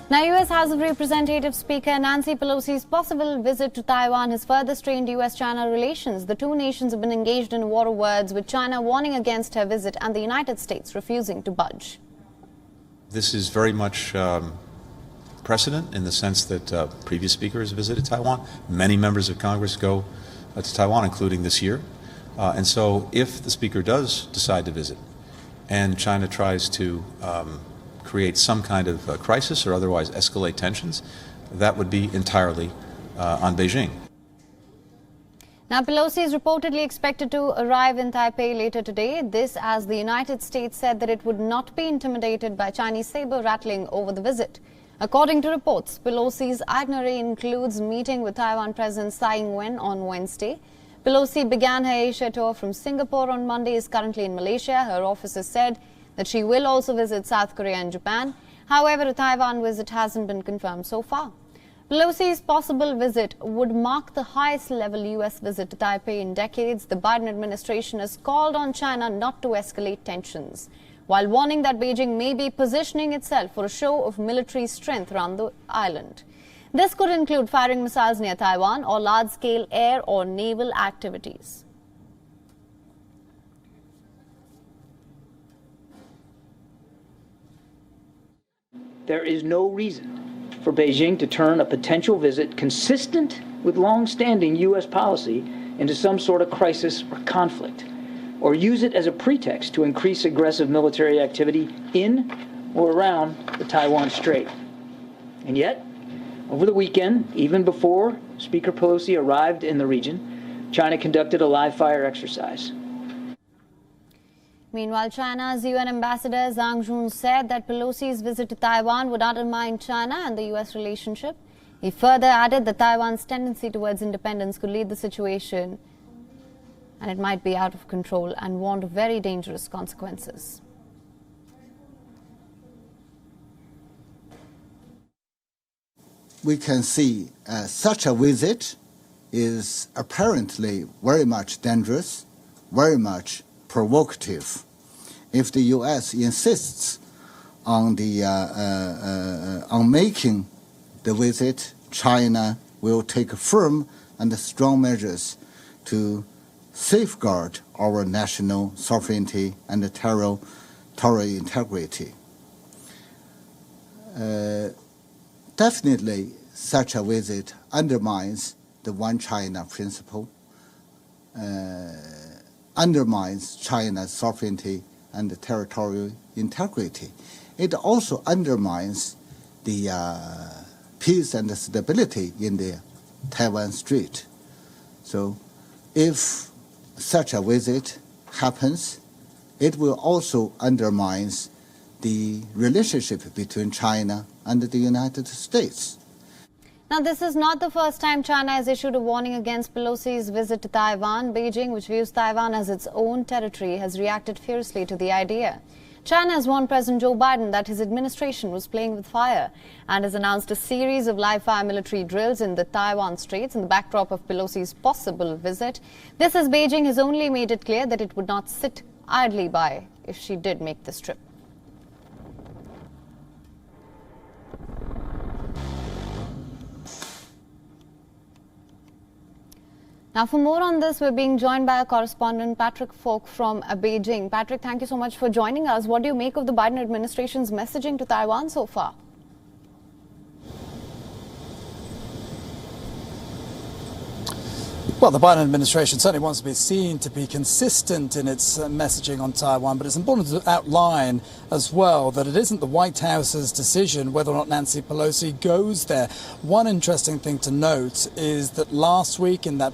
Now, U.S. House of Representatives Speaker Nancy Pelosi's possible visit to Taiwan has further strained U.S.-China relations. The two nations have been engaged in a war of words, with China warning against her visit and the United States refusing to budge. This is very much precedent in the sense that previous speakers visited Taiwan. Many members of Congress go to Taiwan, including this year. And so if the speaker does decide to visit and China tries to create some kind of crisis or otherwise escalate tensions, that would be entirely on Beijing. Now, Pelosi is reportedly expected to arrive in Taipei later today. This as the United States said that it would not be intimidated by Chinese saber-rattling over the visit. According to reports, Pelosi's itinerary includes meeting with Taiwan President Tsai Ing-wen on Wednesday. Pelosi began her Asia tour from Singapore on Monday, is currently in Malaysia. Her offices said that she will also visit South Korea and Japan. However, a Taiwan visit hasn't been confirmed so far. Pelosi's possible visit would mark the highest level U.S. visit to Taipei in decades. The Biden administration has called on China not to escalate tensions, while warning that Beijing may be positioning itself for a show of military strength around the island. This could include firing missiles near Taiwan or large-scale air or naval activities. There is no reason for Beijing to turn a potential visit consistent with long-standing U.S. policy into some sort of crisis or conflict, or use it as a pretext to increase aggressive military activity in or around the Taiwan Strait. And yet, over the weekend, even before Speaker Pelosi arrived in the region, China conducted a live-fire exercise. Meanwhile, China's UN ambassador Zhang Jun said that Pelosi's visit to Taiwan would undermine China and the U.S. relationship. He further added that Taiwan's tendency towards independence could lead the situation and it might be out of control, and warned of very dangerous consequences. We can see such a visit is apparently very much dangerous, very much provocative. If the U.S. insists on making the visit, China will take firm and strong measures to safeguard our national sovereignty and territorial integrity. Definitely, such a visit undermines the One China principle, undermines China's sovereignty and territorial integrity. It also undermines the peace and stability in the Taiwan Strait. So if such a visit happens, it will also undermine the relationship between China and the United States. Now, this is not the first time China has issued a warning against Pelosi's visit to Taiwan. Beijing, which views Taiwan as its own territory, has reacted fiercely to the idea. China has warned President Joe Biden that his administration was playing with fire and has announced a series of live-fire military drills in the Taiwan Straits in the backdrop of Pelosi's possible visit. This as Beijing has only made it clear that it would not sit idly by if she did make this trip. Now, for more on this, we're being joined by our correspondent, Patrick Falk from Beijing. Patrick, thank you so much for joining us. What do you make of the Biden administration's messaging to Taiwan so far? Well, the Biden administration certainly wants to be seen to be consistent in its messaging on Taiwan, but it's important to outline as well that it isn't the White House's decision whether or not Nancy Pelosi goes there. One interesting thing to note is that last week in that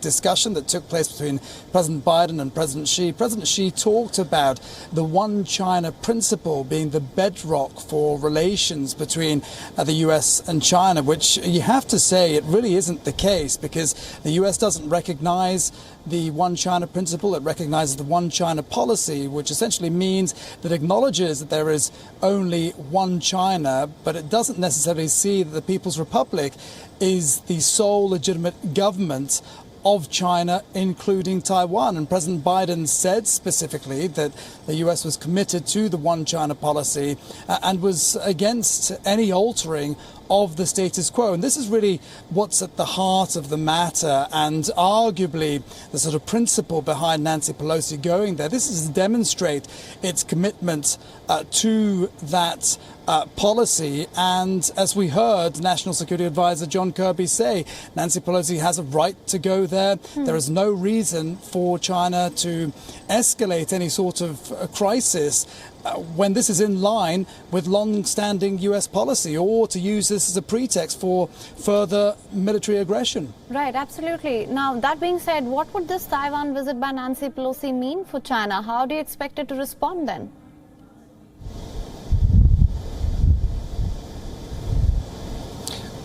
discussion that took place between President Biden and President Xi talked about the One China principle being the bedrock for relations between the US and China, which you have to say it really isn't the case, because the US doesn't recognize the One China principle. It recognizes the One China policy, which essentially means that it acknowledges that there is only one China, but it doesn't necessarily see that the People's Republic is the sole legitimate government of China, including Taiwan. And President Biden said specifically that the US was committed to the one China policy and was against any altering of the status quo. And this is really what's at the heart of the matter and arguably the sort of principle behind Nancy Pelosi going there. This is to demonstrate its commitment to that policy. And as we heard National Security Advisor John Kirby say, Nancy Pelosi has a right to go there. There is no reason for China to escalate any sort of crisis when this is in line with long-standing US policy, or to use this as a pretext for further military aggression. Right, absolutely. Now, that being said, what would this Taiwan visit by Nancy Pelosi mean for China? How do you expect it to respond then?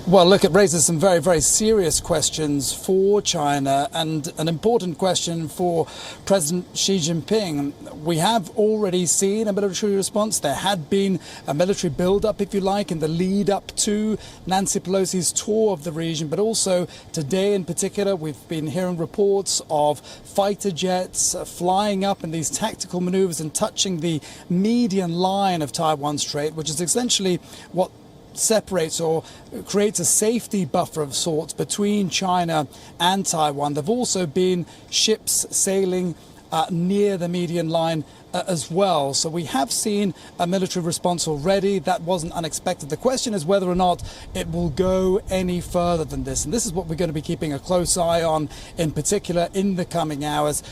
Well, look, it raises some very, very serious questions for China and an important question for President Xi Jinping. We have already seen a military response. There had been a military build-up, if you like, in the lead up to Nancy Pelosi's tour of the region. But also today in particular, we've been hearing reports of fighter jets flying up in these tactical maneuvers and touching the median line of Taiwan Strait, which is essentially what separates or creates a safety buffer of sorts between China and Taiwan. There have also been ships sailing near the median line as well. So we have seen a military response already. That wasn't unexpected. The question is whether or not it will go any further than this. And this is what we're going to be keeping a close eye on, in particular, in the coming hours.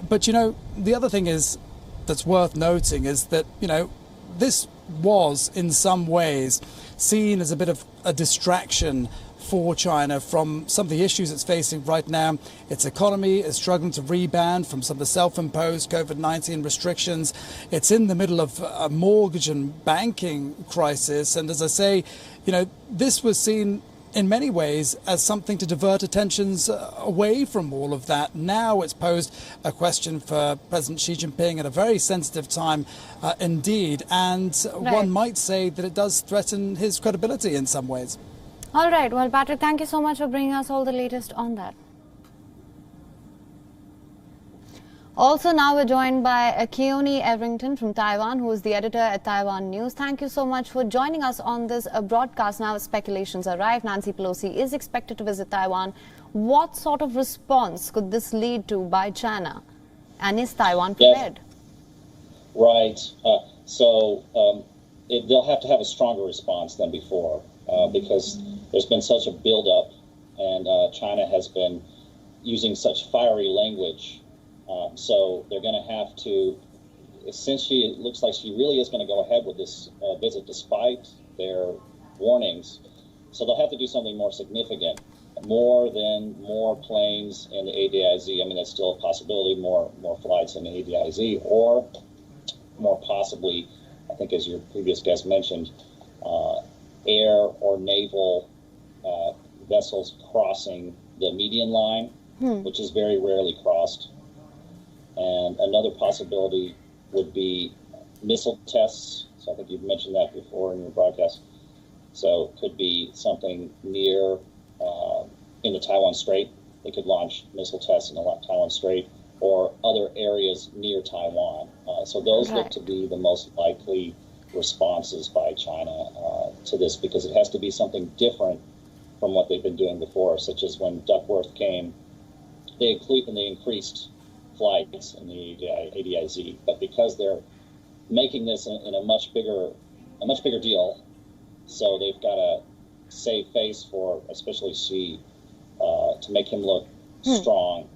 But, you know, the other thing is that's worth noting is that, you know, this was in some ways seen as a bit of a distraction for China from some of the issues it's facing right now. Its economy is struggling to rebound from some of the self-imposed COVID-19 restrictions. It's in the middle of a mortgage and banking crisis. And as I say, you know, this was seen in many ways as something to divert attentions away from all of that. Now it's posed a question for President Xi Jinping at a very sensitive time indeed. And one might say that it does threaten his credibility in some ways. All right. Well, Patrick, thank you so much for bringing us all the latest on that. Also, now we're joined by Kevin Everington from Taiwan, who is the editor at Taiwan News. Thank you so much for joining us on this broadcast. Now, speculations arrive. Nancy Pelosi is expected to visit Taiwan. What sort of response could this lead to by China? And is Taiwan prepared? Yes. Right. They'll have to have a stronger response than before because there's been such a buildup, and China has been using such fiery language. So they're going to have to, since it looks like she really is going to go ahead with this visit despite their warnings, so they'll have to do something more significant, more than more planes in the ADIZ. I mean, that's still a possibility, more flights in the ADIZ, or more possibly, I think as your previous guest mentioned, air or naval vessels crossing the median line, which is very rarely crossed. And another possibility would be missile tests. So I think you've mentioned that before in your broadcast. So it could be something near in the Taiwan Strait. They could launch missile tests in the Taiwan Strait or other areas near Taiwan. So those look to be the most likely responses by China to this, because it has to be something different from what they've been doing before, such as when Duckworth came, they increased flights in the ADIZ, but because they're making this in a much bigger deal, so they've got to save face for especially Xi to make him look strong,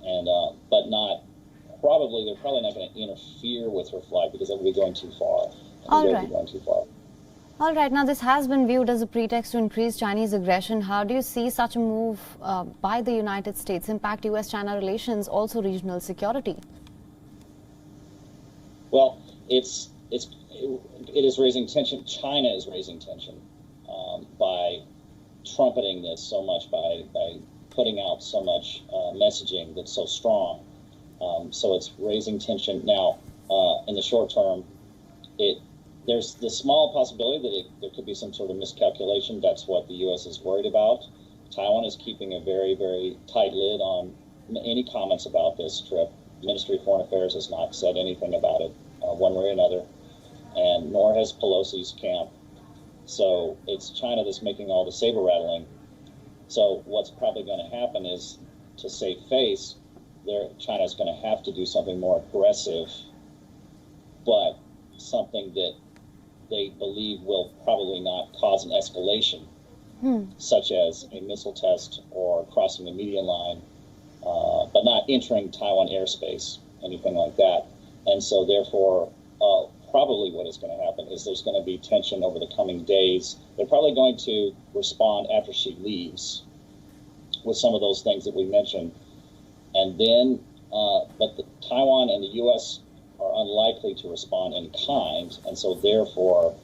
and but they're probably not going to interfere with her flight because that would be going too far. All right. Now, this has been viewed as a pretext to increase Chinese aggression. How do you see such a move by the United States impact U.S.-China relations, also regional security? Well, it is raising tension. China is raising tension by trumpeting this so much, by putting out so much messaging that's so strong. So it's raising tension. Now, in the short term, there's the small possibility that there could be some sort of miscalculation. That's what the U.S. is worried about. Taiwan is keeping a very, very tight lid on any comments about this trip. Ministry of Foreign Affairs has not said anything about it one way or another, and nor has Pelosi's camp. So it's China that's making all the saber rattling. So what's probably going to happen is, to save face, China's going to have to do something more aggressive, but something that they believe will probably not cause an escalation, such as a missile test or crossing the median line, but not entering Taiwan airspace, anything like that. And so therefore, probably what is going to happen is there's going to be tension over the coming days. They're probably going to respond after she leaves with some of those things that we mentioned. And then, but Taiwan and the U.S. are unlikely to respond in kind, and so therefore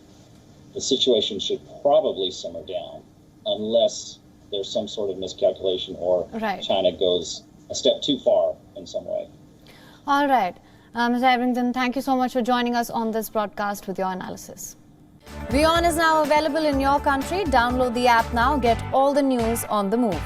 the situation should probably simmer down unless there's some sort of miscalculation or China goes a step too far in some way. All right. Mr. Everington, thank you so much for joining us on this broadcast with your analysis. WION is now available in your country. Download the app now. Get all the news on the move.